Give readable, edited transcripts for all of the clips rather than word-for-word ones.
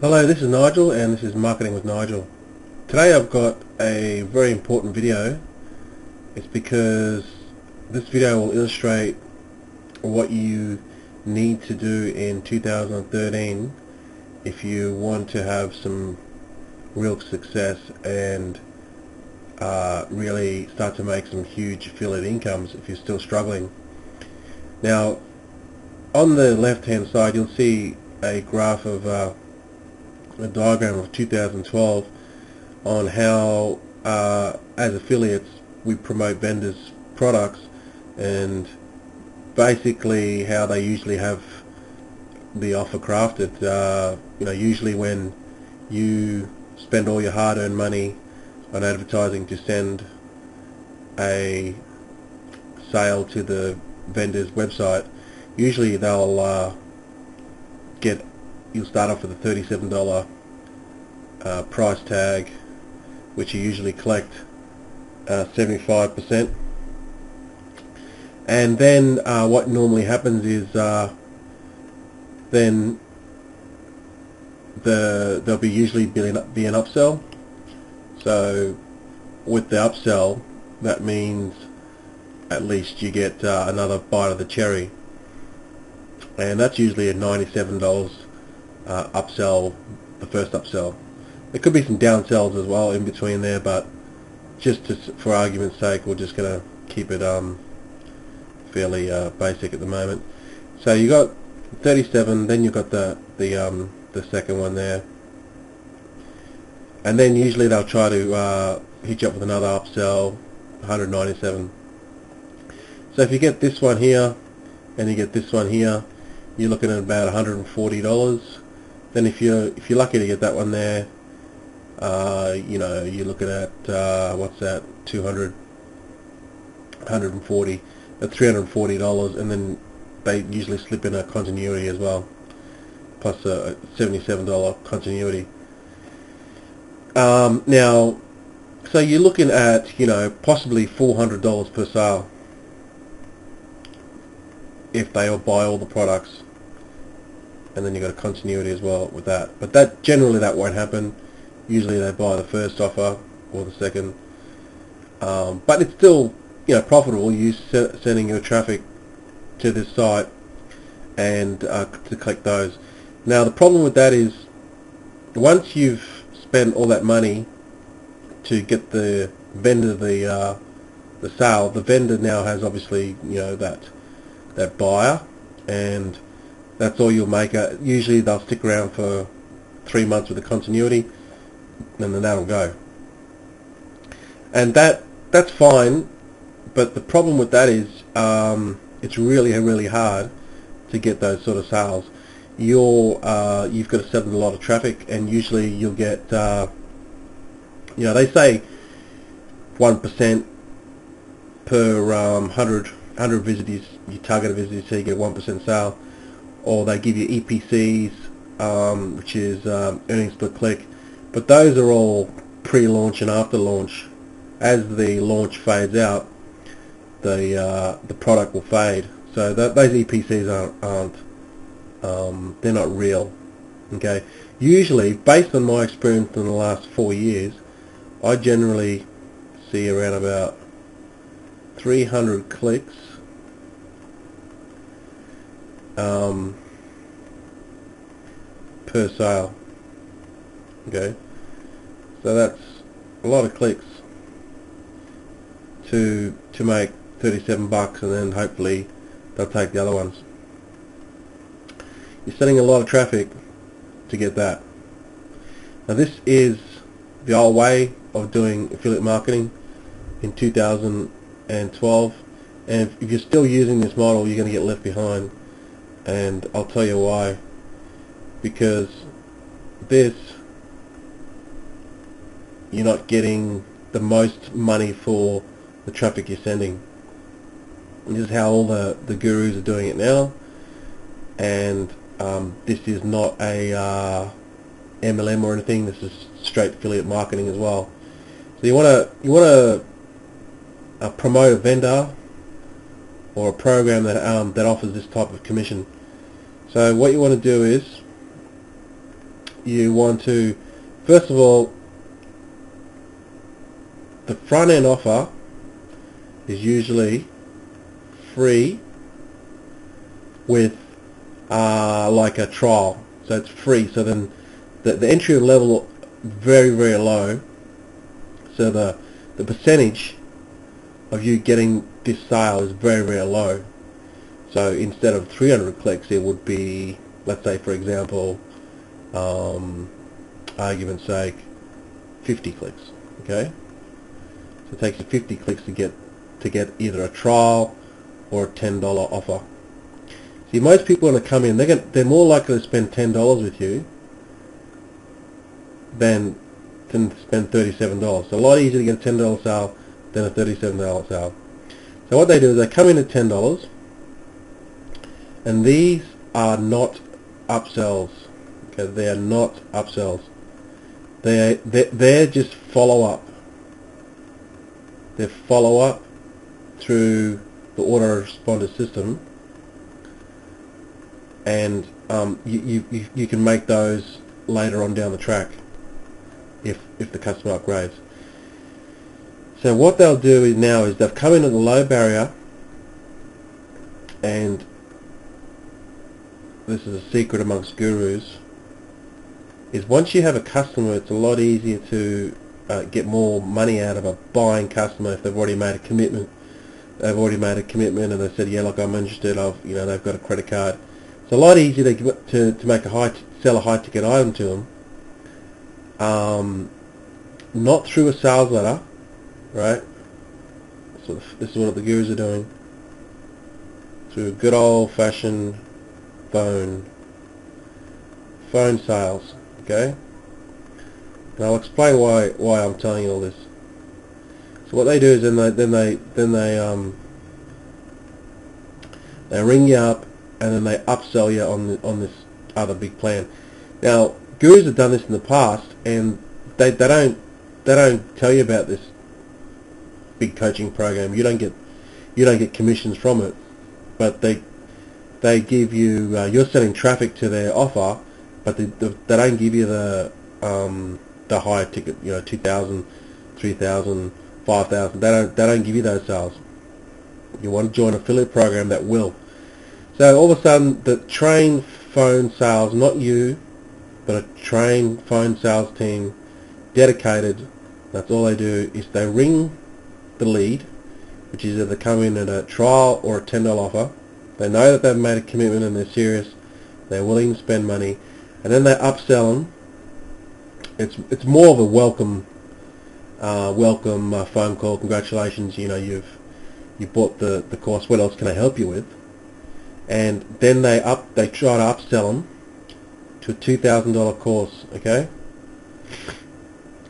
Hello, this is Nigel and this is Marketing with Nigel. Today I've got a very important video. It's because this video will illustrate what you need to do in 2013 if you want to have some real success and really start to make some huge affiliate incomes if you're still struggling. Now, on the left hand side you'll see a graph of a diagram of 2012 on how as affiliates we promote vendors' products, and basically how they usually have the offer crafted. Usually when you spend all your hard-earned money on advertising to send a sale to the vendor's website, usually they'll you'll start off with a $37 price tag, which you usually collect 75%, and then what normally happens is then there'll be usually be an upsell. So with the upsell, that means at least you get another bite of the cherry, and that's usually a $97 upsell, the first upsell. There could be some downsells as well in between there, but for argument's sake, we're just going to keep it fairly basic at the moment. So you got 37, then you've got the second one there, and then usually they'll try to hit you up with another upsell, 197. So if you get this one here and you get this one here, you're looking at about $140. Then if you're lucky to get that one there, you're looking at what's that, 200, 140, that's $340, and then they usually slip in a continuity as well, plus a $77 continuity. Now, so you're looking at possibly $400 per sale if they all buy all the products, and then you've got a continuity as well with that. But that generally that won't happen. Usually they buy the first offer or the second, but it's still profitable. You sending your traffic to this site and to collect those. Now the problem with that is once you've spent all that money to get the vendor the sale, the vendor now has obviously that buyer, and that's all you'll make. Usually they'll stick around for 3 months with the continuity, and then that'll go. And that's fine, but the problem with that is it's really hard to get those sort of sales. You've got to send a lot of traffic, and usually you'll get they say 1% per 100 visitors, you target a visitor, so you get 1% sale, or they give you EPCs, which is earnings per click, but those are all pre-launch and after launch. As the launch fades out, the product will fade, so those EPCs aren't they're not real. Okay, usually based on my experience in the last 4 years, I generally see around about 300 clicks per sale. Okay, so that's a lot of clicks to make $37, and then hopefully they'll take the other ones. You're sending a lot of traffic to get that. Now this is the old way of doing affiliate marketing in 2012, and if you're still using this model, you're going to get left behind, and I'll tell you why. Because you're not getting the most money for the traffic you're sending. This is how all the gurus are doing it now, and this is not a MLM or anything. This is straight affiliate marketing as well. So you want to promote a vendor or a program that offers this type of commission. So what you want to do is you want to, first of all, the front end offer is usually free with like a trial, so it's free. So then the entry level very, very low, so the percentage of you getting this sale is very, very low. So instead of 300 clicks, it would be, let's say for example, argument's sake, 50 clicks. Okay, so it takes you 50 clicks to get either a trial or a $10 offer. See, most people when they come in, they're more likely to spend $10 with you than spend $37. So a lot easier to get a $10 sale than a $37 sale. So what they do is they come in at $10, and these are not upsells. Okay, they are not upsells. They're just follow up. They're follow up through the autoresponder system, and you can make those later on down the track if the customer upgrades. So what they'll do now is they've come in at the low barrier, and this is a secret amongst gurus, is once you have a customer, it's a lot easier to get more money out of a buying customer if they've already made a commitment. They've already made a commitment and they said, yeah, look, I'm interested. They've got a credit card. It's a lot easier to make sell a high ticket item to them. Not through a sales letter, right? So this is what the gurus are doing. Through good old-fashioned phone sales. Okay, and I'll explain why I'm telling you all this. So what they do is they ring you up and then they upsell you on this other big plan. Now, gurus have done this in the past, and they don't tell you about this big coaching program. You don't get commissions from it, but they give you you're sending traffic to their offer, but they don't give you the higher ticket, 2,000, 3,000, 5,000. They don't give you those sales. You want to join an affiliate program that will. So all of a sudden, the trained phone sales, not you, but a trained phone sales team, dedicated. That's all they do is they ring the lead, which is either come in at a trial or a $10 offer. They know that they've made a commitment and they're serious. They're willing to spend money, and then they upsell them. It's more of a welcome phone call. Congratulations, you bought the course. What else can I help you with? And then they try to upsell them to a $2,000 course. Okay.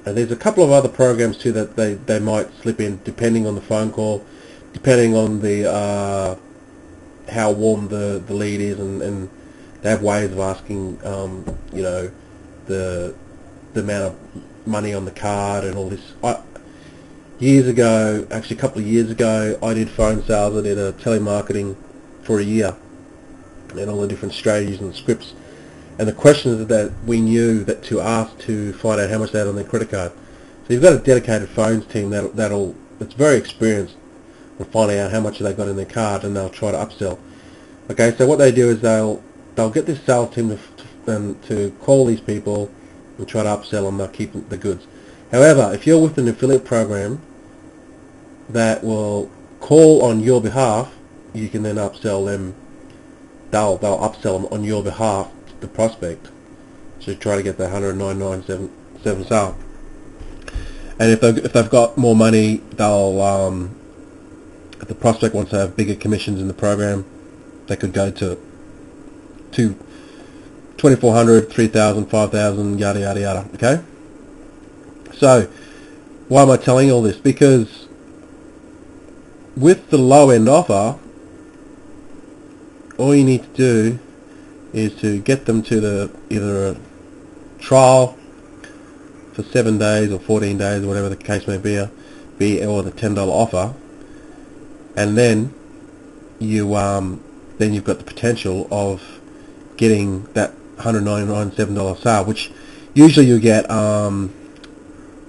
And there's a couple of other programs too that they might slip in, depending on the phone call, depending on the how warm the lead is, and they have ways of asking the amount of money on the card and all this. Years ago, actually a couple of years ago, I did phone sales. I did a telemarketing for a year, and all the different strategies and scripts, and the questions that we knew that to ask to find out how much they had on their credit card. So you've got a dedicated phones team that's very experienced in finding out how much they got in their card, and they'll try to upsell. Okay, so what they do is they'll get this sales team to call these people and try to upsell them. They'll keep the goods. However, if you're with an affiliate program that will call on your behalf, you can then upsell them. They'll upsell them on your behalf to the prospect, so try to get the $109.97 sale. And if they've got more money, they'll if the prospect wants to have bigger commissions in the program, they could go to 2,400, 3,000, 5,000, yada yada yada. Okay. So why am I telling you all this? Because with the low end offer, all you need to do is to get them to either a trial for 7 days or 14 days or whatever the case may be, or the $10 offer, and then you've got the potential of getting that $199.7 sale, which Usually you get around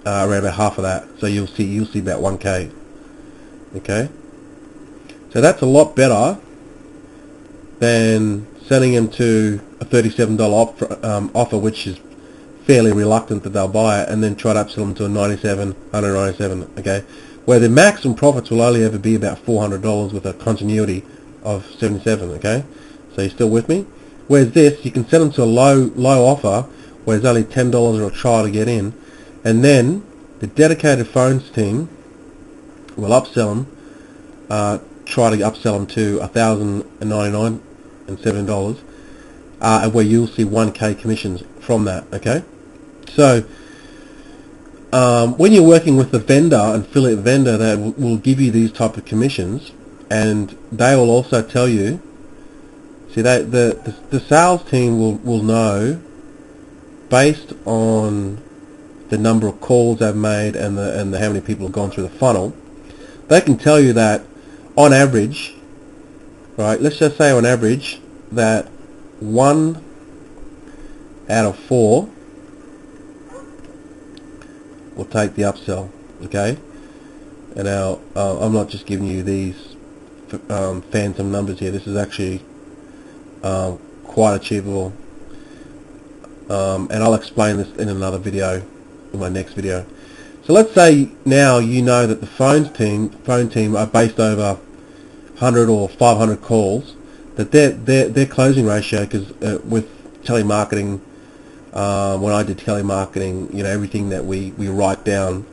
about half of that, so you'll see about 1K. Okay, so that's a lot better than sending them to a $37 offer, which is fairly reluctant that they'll buy it, and then try to upsell them to a 197. Okay, where the maximum profits will only ever be about $400 with a continuity of 77. Okay, so you're still with me? Whereas this, you can send them to a low offer where it's only $10 or a trial to get in, and then the dedicated phones team will upsell them, try to upsell them to $1,099.07, where you'll see 1K commissions from that. Okay, so when you're working with the vendor, an affiliate vendor that will give you these type of commissions, and they will also tell you, see, the sales team will know based on the number of calls they've made and the how many people have gone through the funnel. They can tell you that on average, right, let's just say on average that 1 out of 4 will take the upsell. Okay, and now I'm not just giving you these phantom numbers here. This is actually quite achievable, and I'll explain this in another video, in my next video. So let's say now you know that the phone team are based over 100 or 500 calls, that their closing ratio, because with telemarketing, when I did telemarketing, you know, everything that we write down,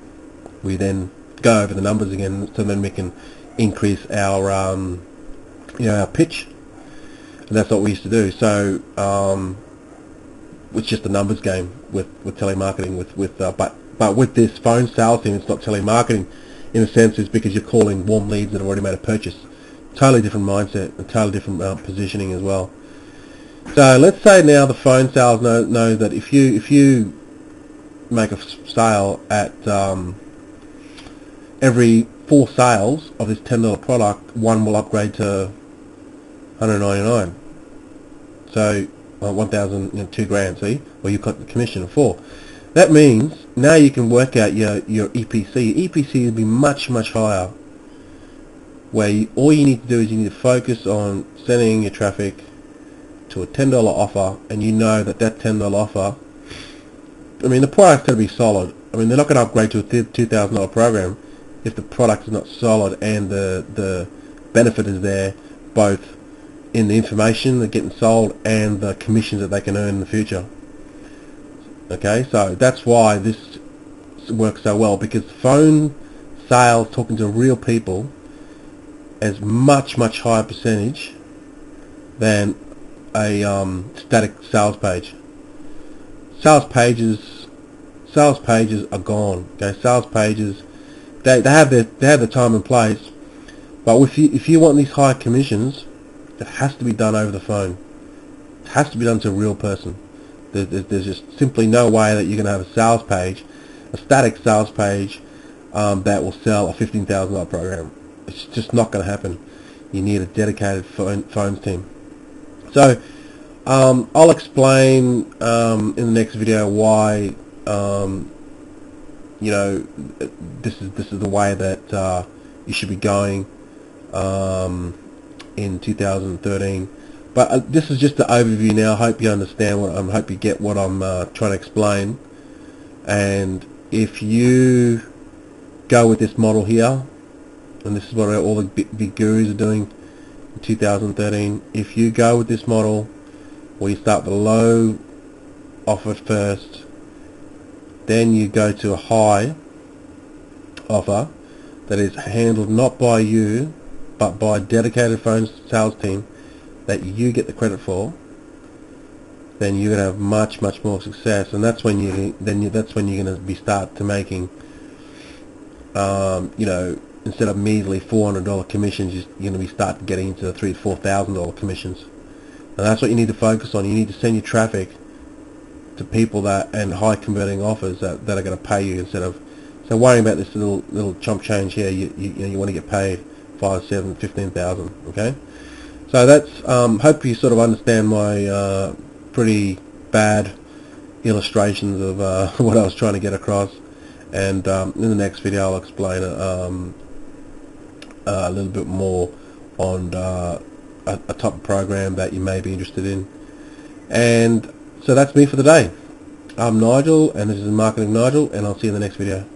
we then go over the numbers again, so then we can increase our our pitch, and that's what we used to do. So it's just a numbers game with telemarketing, but with this phone sales team, it's not telemarketing in a sense. It's because you're calling warm leads that have already made a purchase. Totally different mindset, and totally different positioning as well. So let's say now the phone sales know that if you make a sale at every 4 sales of this $10 product, 1 will upgrade to $199. So 1,000, 2 grand. See, well, you've got the commission of 4. That means now you can work out your EPC. EPC will be much higher. Where all you need to do is you need to focus on sending your traffic to a $10 offer, and you know that $10 offer, I mean, the product's going to be solid. I mean, they're not going to upgrade to a $2,000 program if the product is not solid and the benefit is there, both in the information they're getting sold and the commissions that they can earn in the future. Okay, so that's why this works so well, because phone sales, talking to real people, is much higher percentage than a static sales page. Sales pages are gone. Okay, sales pages, they have their time and place, but if you want these high commissions, it has to be done over the phone. It has to be done to a real person. There's just simply no way that you're going to have a sales page, a static sales page, that will sell a $15,000 program. It's just not going to happen. You need a dedicated phones team. So I'll explain in the next video why this is the way that you should be going in 2013. But this is just the overview now. I hope you understand I hope you get what I'm trying to explain. And if you go with this model here, and this is what all the big gurus are doing in 2013, if you go with this model where you start with a low offer first, then you go to a high offer that is handled not by you but by a dedicated phone sales team that you get the credit for, then you're going to have much more success. And that's when that's when you're going to be start to making instead of measly $400 commissions, you're going to be starting getting into the $3,000 to $4,000 commissions. And that's what you need to focus on. You need to send your traffic to people and high converting offers that are going to pay you, instead of worrying about this little chump change here. You want to get paid 5, 7, 15,000. Okay, so that's hope you sort of understand my pretty bad illustrations of what I was trying to get across, and in the next video I'll explain a little bit more on a type of program that you may be interested in. And so that's me for the day. I'm Nigel, and this is Marketing Nigel, and I'll see you in the next video.